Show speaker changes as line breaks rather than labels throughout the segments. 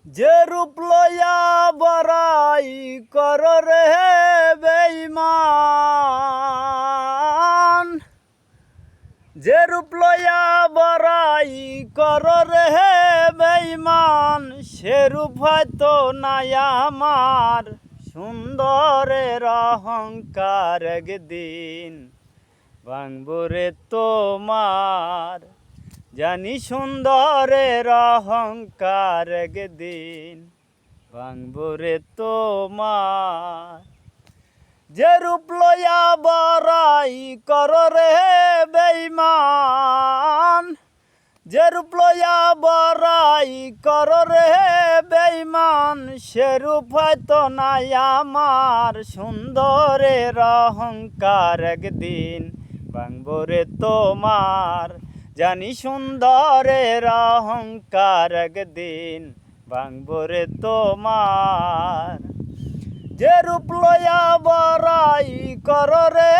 যে রূপ লইয়া বড়াই কর রে বেঈমান, যে রূপ লইয়া বড়াই কর রে বেঈমান, সে রূপ হয়তো নাই আমার। সুন্দরের অহংকার একদিন ভাঙবো রে তোমার, জানি সুন্দরের অহংকার একদিন ভাঙবো রে তোমার। যে রূপ লইয়া বড়াই কর রে বেঈমান, যে রূপ লইয়া বড়াই কর রে বেঈমান, সে রূপ হয়তো নাই আমার। সুন্দরের অহংকার একদিন ভাঙবো রে তোমার, জানি সুন্দরের অহংকার একদিন ভাঙবো রে তোমার। যে রূপ লইয়া বড়াই কর রে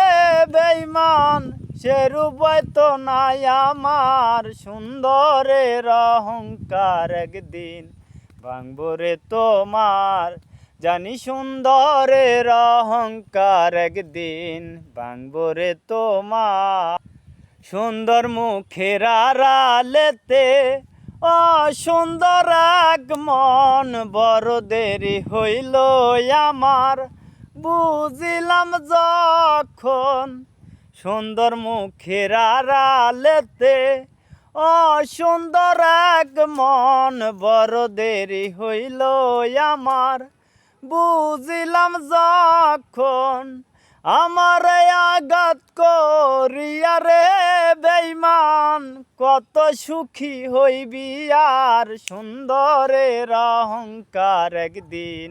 বেঈমান, সে রূপ হয়তো নাই আমার। সুন্দরের অহংকার একদিন ভাঙবো রে তোমার, জানি সুন্দরের অহংকার একদিন ভাঙবো রে তোমার। সুন্দর মুখের আড়ালেতে অসুন্দর এক মন, বড় দেরি হইল আমার বুঝিলাম যখন। সুন্দর মুখের আড়ালেতে অসুন্দর এক মন, বড় দেরি হইল আমার বুঝিলাম যখন। আমার আঘাত করিয়া রে বেঈমান, কত সুখী হইবি আর। সুন্দরের অহংকার একদিন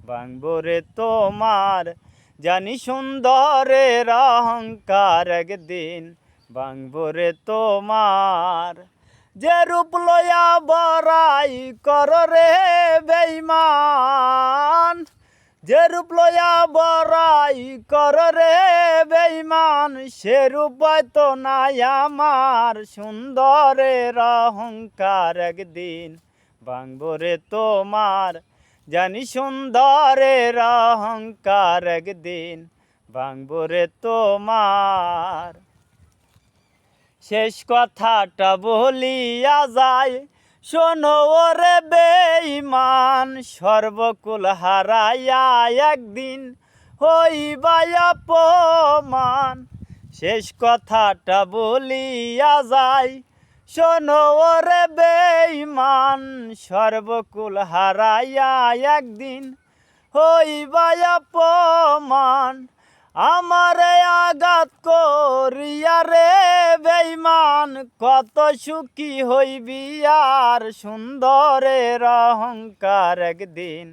ভাঙবো রে তোমার, জানি সুন্দরের অহংকার একদিন ভাঙবো রে তোমার। যে রূপ লইয়া বড়াই কর রে বেঈমান, যে রূপ লইয়া বড়াই কর রে বেঈমান, সে রূপ হয়তো নাই আমার। সুন্দরের অহংকার একদিন ভাঙবো রে তোমার, জানি সুন্দরের অহংকার একদিন ভাঙবো রে তোমার। শেষ কথাটা বলিয়া যায়, শোনো ওরে বেঈমান, সর্বকুল হারাইয়া একদিন হইবাই অপমান। শেষ কথাটা বলিয়া যায়, শোনো ওরে বেঈমান, সর্বকুল হারাইয়া একদিন হইবাই অপমান। আমারে আঘাত করিয়া রে বেঈমান, কত সুখী হইবি আর। সুন্দরের অহংকার একদিন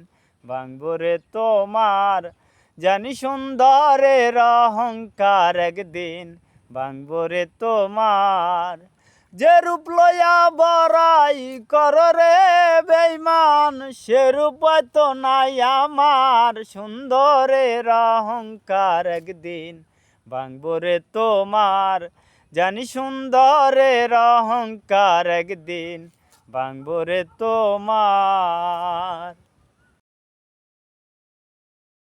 ভাঙবো রে তোমার, জানি সুন্দরের অহংকার একদিন ভাঙবো রে তোমার। যে রূপ লইয়া বড়াই কর রে বেঈমান, সে রূপ হয়তো নাই আমার। সুন্দরের অহংকার একদিন ভাঙবো রে তোমার, জানি সুন্দরের অহংকার একদিন ভাঙবো রে তোমার।